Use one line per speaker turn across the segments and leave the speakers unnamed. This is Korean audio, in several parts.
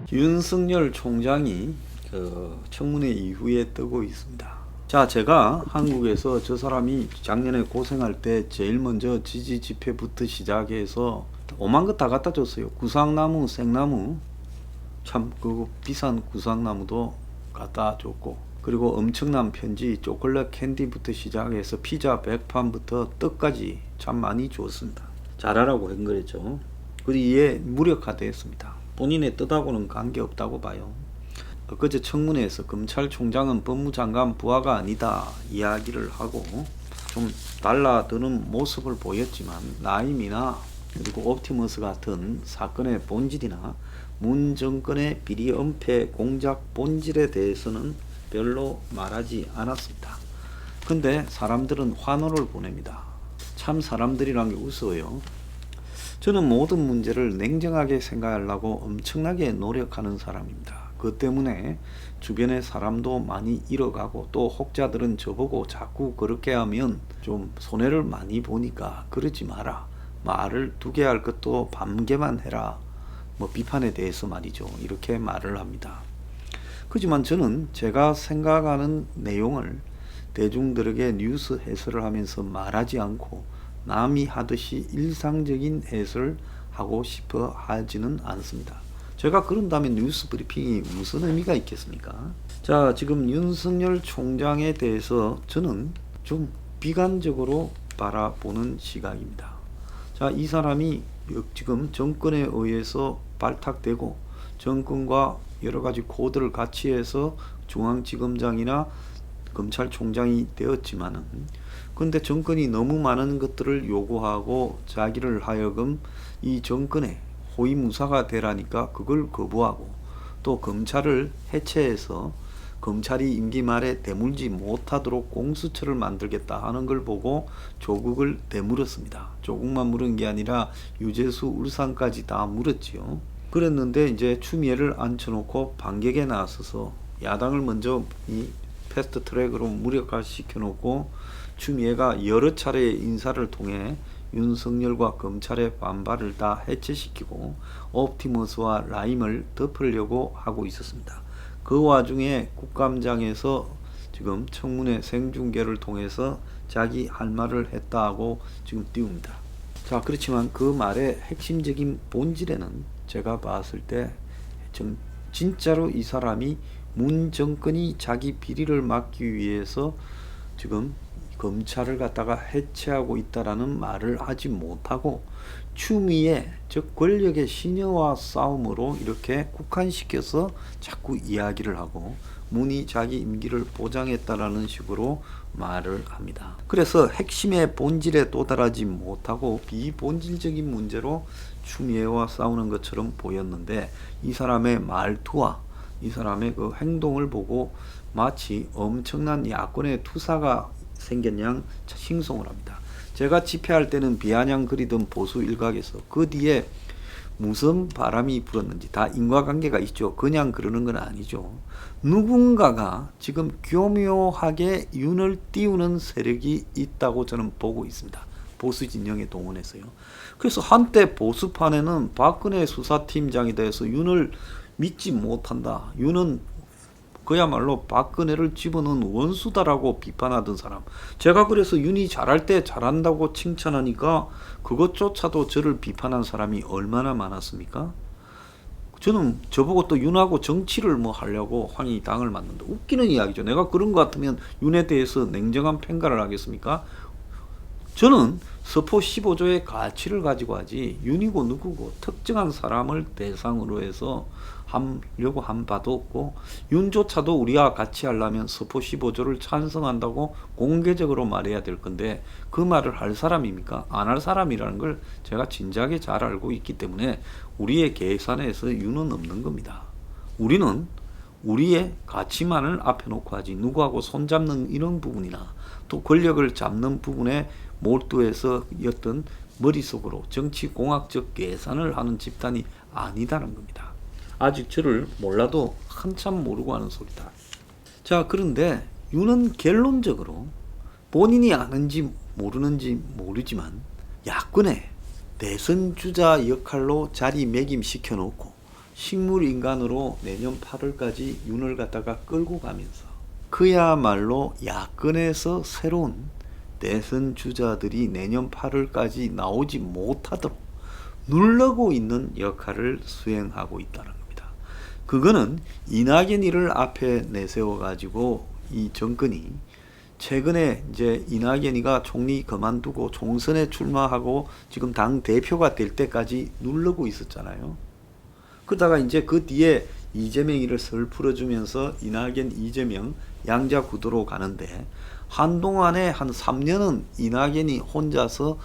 윤석열 총장이 청문회 이후에 뜨고 있습니다. 자, 제가 한국에서 저 사람이 작년에 고생할 때 제일 먼저 지지 집회부터 시작해서 오만 것 다 갖다 줬어요. 구상나무, 생나무, 참 그 비싼 구상나무도 갖다 줬고, 그리고 엄청난 편지, 초콜릿 캔디부터 시작해서 피자 100판부터 떡까지 참 많이 줬습니다. 잘하라고 한 거랬죠. 그 뒤에 무력화됐습니다. 본인의 뜻하고는 관계없다고 봐요. 엊그제 청문회에서 검찰총장은 법무장관 부하가 아니다 이야기를 하고 좀 달라드는 모습을 보였지만 라임이나 그리고 옵티머스 같은 사건의 본질이나 문 정권의 비리 은폐 공작 본질에 대해서는 별로 말하지 않았습니다. 근데 사람들은 환호를 보냅니다. 참 사람들이란 게 우스워요. 저는 모든 문제를 냉정하게 생각하려고 엄청나게 노력하는 사람입니다. 그 때문에 주변의 사람도 많이 잃어가고, 또 혹자들은 저보고 자꾸 그렇게 하면 좀 손해를 많이 보니까 그러지 마라, 말을 두 개 할 것도 반개만 해라, 뭐 비판에 대해서 말이죠, 이렇게 말을 합니다. 그렇지만 저는 제가 생각하는 내용을 대중들에게 뉴스 해설을 하면서 말하지 않고 남이 하듯이 일상적인 해설을 하고 싶어 하지는 않습니다. 제가 그런다면 뉴스 브리핑이 무슨 의미가 있겠습니까? 자, 지금 윤석열 총장에 대해서 저는 좀 비관적으로 바라보는 시각입니다. 자, 이 사람이 지금 정권에 의해서 발탁되고 정권과 여러 가지 코드를 같이 해서 중앙지검장이나 검찰총장이 되었지만은, 근데 정권이 너무 많은 것들을 요구하고 자기를 하여금 이 정권에 호위무사가 되라니까 그걸 거부하고, 또 검찰을 해체해서 검찰이 임기 말에 대물지 못하도록 공수처를 만들겠다 하는 걸 보고 조국을 대물었습니다. 조국만 물은 게 아니라 유재수, 울산까지 다 물었지요. 그랬는데 이제 추미애를 앉혀놓고 반격에 나서서 야당을 먼저 이 패스트 트랙으로 무력화시켜 놓고 추미애가 여러 차례 인사를 통해 윤석열과 검찰의 반발을 다 해체시키고 옵티머스와 라임을 덮으려고 하고 있었습니다. 그 와중에 국감장에서 지금 청문회 생중계를 통해서 자기 할 말을 했다 하고 지금 띄웁니다. 자, 그렇지만 그 말의 핵심적인 본질에는 제가 봤을 때 좀 진짜로 이 사람이 문 정권이 자기 비리를 막기 위해서 지금 검찰을 갖다가 해체하고 있다라는 말을 하지 못하고 추미애, 즉 권력의 신여와 싸움으로 이렇게 국한시켜서 자꾸 이야기를 하고 문이 자기 임기를 보장했다라는 식으로 말을 합니다. 그래서 핵심의 본질에 도달하지 못하고 비본질적인 문제로 추미애와 싸우는 것처럼 보였는데, 이 사람의 말투와 이 사람의 그 행동을 보고 마치 엄청난 야권의 투사가 생긴 양 칭송을 합니다. 제가 집회할 때는 비아냥 그리던 보수 일각에서 그 뒤에 무슨 바람이 불었는지 다 인과관계가 있죠. 그냥 그러는 건 아니죠. 누군가가 지금 교묘하게 윤을 띄우는 세력이 있다고 저는 보고 있습니다. 보수 진영에 동원해서요. 그래서 한때 보수판에는 박근혜 수사팀장이 돼서 윤을 믿지 못한다, 윤은 그야말로 박근혜를 집어넣은 원수다라고 비판하던 사람, 제가 그래서 윤이 잘할 때 잘한다고 칭찬하니까 그것조차도 저를 비판한 사람이 얼마나 많았습니까? 저는 저보고 또 윤하고 정치를 뭐 하려고 황이 당을 맞는다, 웃기는 이야기죠. 내가 그런 것 같으면 윤에 대해서 냉정한 평가를 하겠습니까? 저는 서포 15조의 가치를 가지고 하지 윤이고 누구고 특정한 사람을 대상으로 해서 하려고 한 바도 없고, 윤조차도 우리와 같이 하려면 서포 15조를 찬성한다고 공개적으로 말해야 될 건데 그 말을 할 사람입니까? 안 할 사람이라는 걸 제가 진작에 잘 알고 있기 때문에 우리의 계산에서 윤은 없는 겁니다. 우리는 우리의 가치만을 앞에 놓고 하지 누구하고 손잡는 이런 부분이나 또 권력을 잡는 부분에 몰두해서 어떤 머릿속으로 정치공학적 계산을 하는 집단이 아니다는 겁니다. 아직 저를 몰라도 한참 모르고 하는 소리다. 자, 그런데 윤은 결론적으로 본인이 아는지 모르는지 모르지만 야권의 대선 주자 역할로 자리매김시켜 놓고 식물인간으로 내년 8월까지 윤을 갖다가 끌고 가면서 그야말로 야권에서 새로운 대선 주자들이 내년 8월까지 나오지 못하도록 누르고 있는 역할을 수행하고 있다는 겁니다. 그거는 이낙연이를 앞에 내세워 가지고 이 정권이 최근에 이제 이낙연이가 총리 그만두고 총선에 출마하고 지금 당 대표가 될 때까지 누르고 있었잖아요. 그러다가 이제 그 뒤에 이재명이를 설 풀어주면서 이낙연, 이재명 양자 구도로 가는데 한동안에 한 3년은 이낙연이 혼자서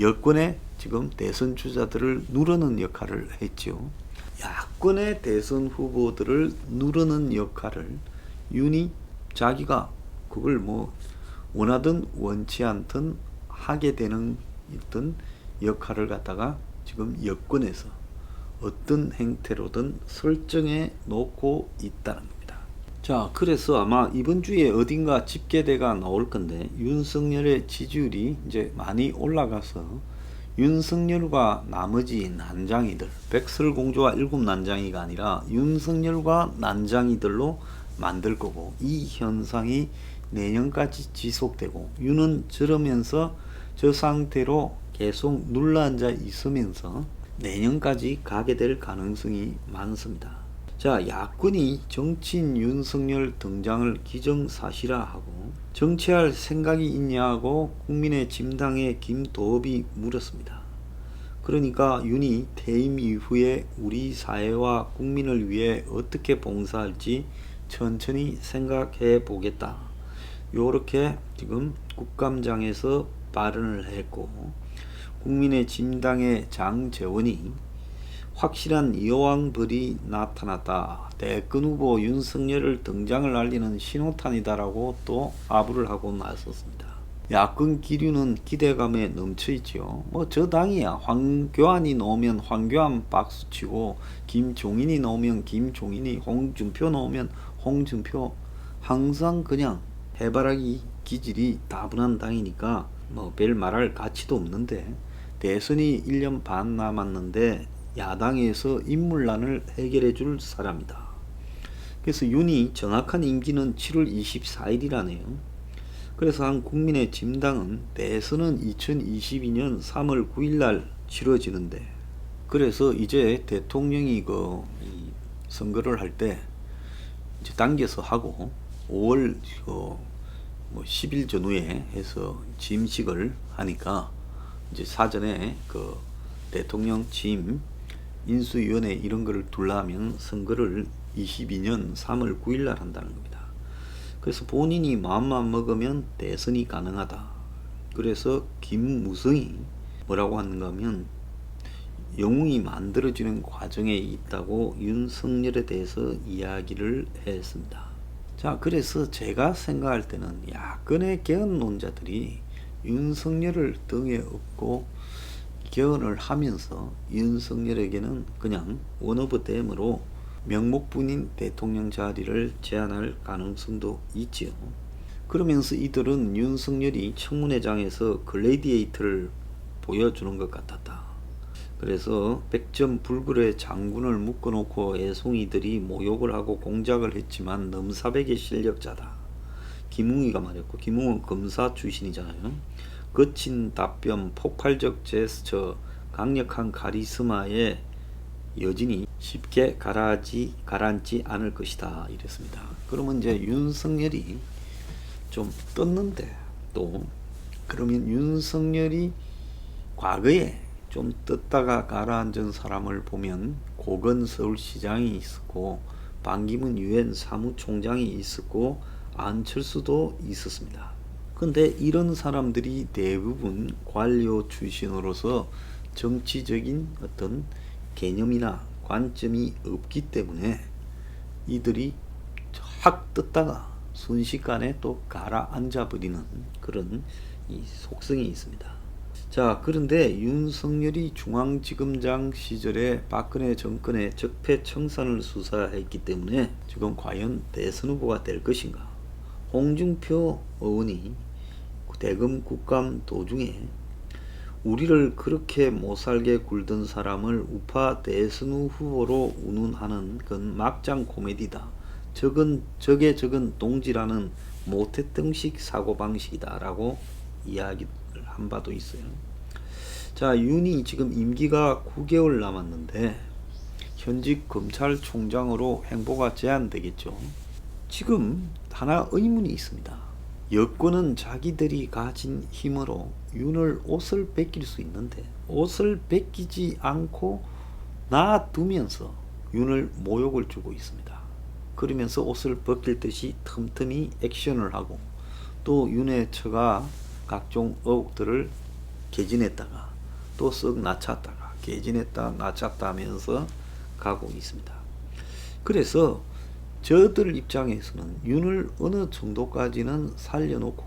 여권의 지금 대선 주자들을 누르는 역할을 했죠. 야권의 대선 후보들을 누르는 역할을 윤이 자기가 그걸 뭐 원하든 원치 않든 하게 되는 어떤 역할을 갖다가 지금 여권에서 어떤 행태로든 설정해 놓고 있다는 겁니다. 자, 그래서 아마 이번 주에 어딘가 집계대가 나올 건데 윤석열의 지지율이 이제 많이 올라가서 윤석열과 나머지 난장이들, 백설공주와 일곱 난장이가 아니라 윤석열과 난장이들로 만들 거고, 이 현상이 내년까지 지속되고 윤은 저러면서 저 상태로 계속 눌러앉아 있으면서 내년까지 가게 될 가능성이 많습니다. 자, 야권이 정치인 윤석열 등장을 기정사실화하고 정치할 생각이 있냐고 국민의 짐당의 김도읍이 물었습니다. 그러니까 윤이 퇴임 이후에 우리 사회와 국민을 위해 어떻게 봉사할지 천천히 생각해 보겠다. 요렇게 지금 국감장에서 발언을 했고, 국민의 짐당의 장재원이 확실한 여왕벌이 나타났다. 대권 후보 윤석열을 등장을 알리는 신호탄이다라고 또 아부를 하고 나섰습니다. 야권 기류는 기대감에 넘쳐있죠. 뭐 저 당이야. 황교안이 나오면 황교안 박수치고, 김종인이 나오면 김종인이, 홍준표 나오면 홍준표, 항상 그냥 해바라기 기질이 다분한 당이니까 뭐 별 말할 가치도 없는데, 대선이 1년 반 남았는데 야당에서 인물난을 해결해 줄 사람이다. 그래서 윤이 정확한 임기는 7월 24일이라네요. 그래서 한 국민의 짐당은 대선은 2022년 3월 9일날 치러지는데, 그래서 이제 대통령이 선거를 할 때 이제 당겨서 하고 5월 뭐 10일 전후에 해서 취임식을 하니까 이제 사전에 대통령 취임 인수위원회 이런 거를 둘러하면 선거를 22년 3월 9일 날 한다는 겁니다. 그래서 본인이 마음만 먹으면 대선이 가능하다. 그래서 김무성이 뭐라고 하는가 하면 영웅이 만들어지는 과정에 있다고 윤석열에 대해서 이야기를 했습니다. 자, 그래서 제가 생각할 때는 야권의 개헌론자들이 윤석열을 등에 업고 개헌을 하면서 윤석열에게는 그냥 원오브 댐으로 명목뿐인 대통령 자리를 제안할 가능성도 있지요. 그러면서 이들은 윤석열이 청문회장에서 글래디에이터를 보여주는 것 같았다. 그래서 백전불굴의 장군을 묶어놓고 애송이들이 모욕을 하고 공작을 했지만 넘사벽의 실력자다. 김웅이가 말했고, 김웅은 검사 출신이잖아요. 거친 답변, 폭발적 제스처, 강력한 카리스마에 여진이 쉽게 가라앉지 않을 것이다. 이랬습니다. 그러면 이제 윤석열이 좀 떴는데, 또 그러면 윤석열이 과거에 좀 떴다가 가라앉은 사람을 보면 고건 서울시장이 있었고, 반기문 유엔 사무총장이 있었고, 안철수도 있었습니다. 근데 이런 사람들이 대부분 관료 출신으로서 정치적인 어떤 개념이나 관점이 없기 때문에 이들이 확 떴다가 순식간에 또 가라앉아 버리는 그런 이 속성이 있습니다. 자, 그런데 윤석열이 중앙지검장 시절에 박근혜 정권의 적폐청산을 수사했기 때문에 지금 과연 대선 후보가 될 것인가? 홍준표 의원이 대검 국감 도중에 우리를 그렇게 못살게 굴던 사람을 우파 대선 후보로 운운하는 건 막장 코미디다. 적에 적은 동지라는 모태등식 사고방식이다 라고 이야기를 한 바도 있어요. 자, 윤이 지금 임기가 9개월 남았는데 현직 검찰총장으로 행보가 제한되겠죠. 지금 하나 의문이 있습니다. 여권은 자기들이 가진 힘으로 윤을 옷을 벗길 수 있는데 옷을 벗기지 않고 놔두면서 윤을 모욕을 주고 있습니다. 그러면서 옷을 벗길 듯이 틈틈이 액션을 하고 또 윤의 처가 각종 의혹들을 개진했다가 또 썩 낮췄다가 개진했다 낮췄다 하면서 가고 있습니다. 그래서 저들 입장에서는 윤을 어느 정도까지는 살려놓고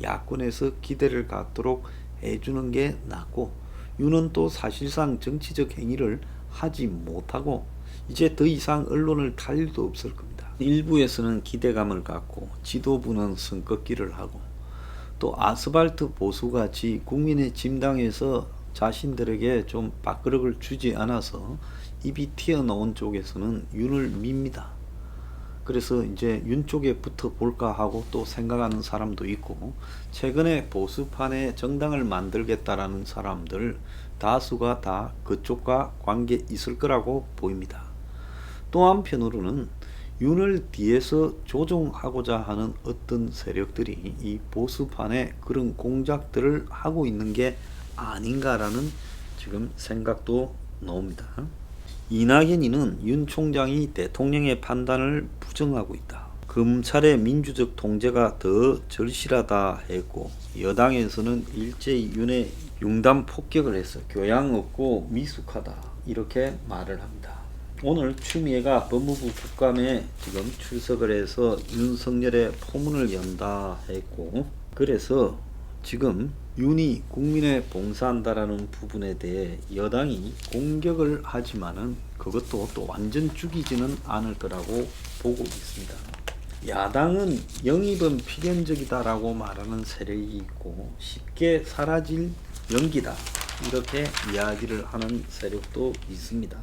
야권에서 기대를 갖도록 해주는 게 낫고, 윤은 또 사실상 정치적 행위를 하지 못하고 이제 더 이상 언론을 탈 일도 없을 겁니다. 일부에서는 기대감을 갖고 지도부는 선긋기를 하고 또 아스팔트 보수같이 국민의 진당에서 자신들에게 좀 밥그릇을 주지 않아서 입이 튀어나온 쪽에서는 윤을 밉니다. 그래서 이제 윤 쪽에 붙어 볼까 하고 또 생각하는 사람도 있고, 최근에 보수판에 정당을 만들겠다라는 사람들 다수가 다 그쪽과 관계 있을 거라고 보입니다. 또 한편으로는 윤을 뒤에서 조종하고자 하는 어떤 세력들이 이 보수판에 그런 공작들을 하고 있는 게 아닌가라는 지금 생각도 나옵니다. 이낙연이는 윤 총장이 대통령의 판단을 부정하고 있다. 검찰의 민주적 통제가 더 절실하다 했고, 여당에서는 일제히 윤의 융단 폭격을 해서 교양 없고 미숙하다 이렇게 말을 합니다. 오늘 추미애가 법무부 국감에 지금 출석을 해서 윤석열의 포문을 연다 했고, 그래서 지금 윤이 국민에 봉사한다라는 부분에 대해 여당이 공격을 하지만은 그것도 또 완전 죽이지는 않을 거라고 보고 있습니다. 야당은 영입은 필연적이다라고 말하는 세력이 있고 쉽게 사라질 연기다 이렇게 이야기를 하는 세력도 있습니다.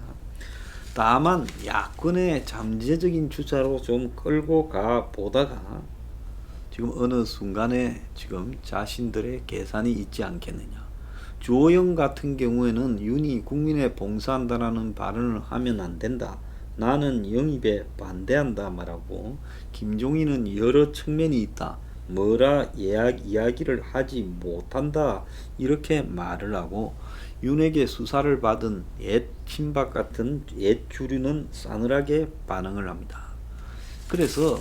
다만 야권의 잠재적인 주자로 좀 끌고 가 보다가 지금 어느 순간에 지금 자신들의 계산이 있지 않겠느냐. 주호영 같은 경우에는 윤이 국민에 봉사한다라는 발언을 하면 안 된다. 나는 영입에 반대한다 말하고, 김종인은 여러 측면이 있다. 뭐라 이야기를 하지 못한다. 이렇게 말을 하고, 윤에게 수사를 받은 옛 친박 같은 옛 주류는 싸늘하게 반응을 합니다. 그래서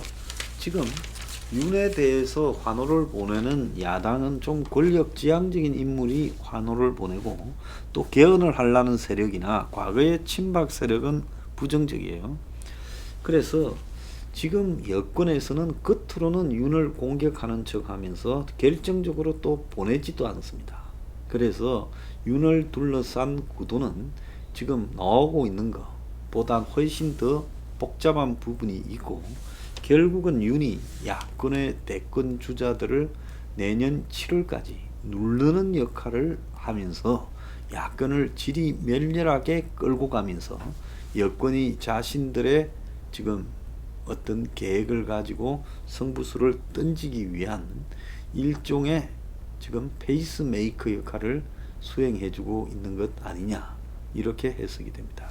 지금 윤에 대해서 환호를 보내는 야당은 좀 권력지향적인 인물이 환호를 보내고, 또 개헌을 하려는 세력이나 과거의 친박 세력은 부정적이에요. 그래서 지금 여권에서는 겉으로는 윤을 공격하는 척 하면서 결정적으로 또 보내지도 않습니다. 그래서 윤을 둘러싼 구도는 지금 나오고 있는 것보다 훨씬 더 복잡한 부분이 있고, 결국은 윤이 야권의 대권 주자들을 내년 7월까지 누르는 역할을 하면서 야권을 지리멸렬하게 끌고 가면서 여권이 자신들의 지금 어떤 계획을 가지고 승부수를 던지기 위한 일종의 지금 페이스메이커 역할을 수행해주고 있는 것 아니냐, 이렇게 해석이 됩니다.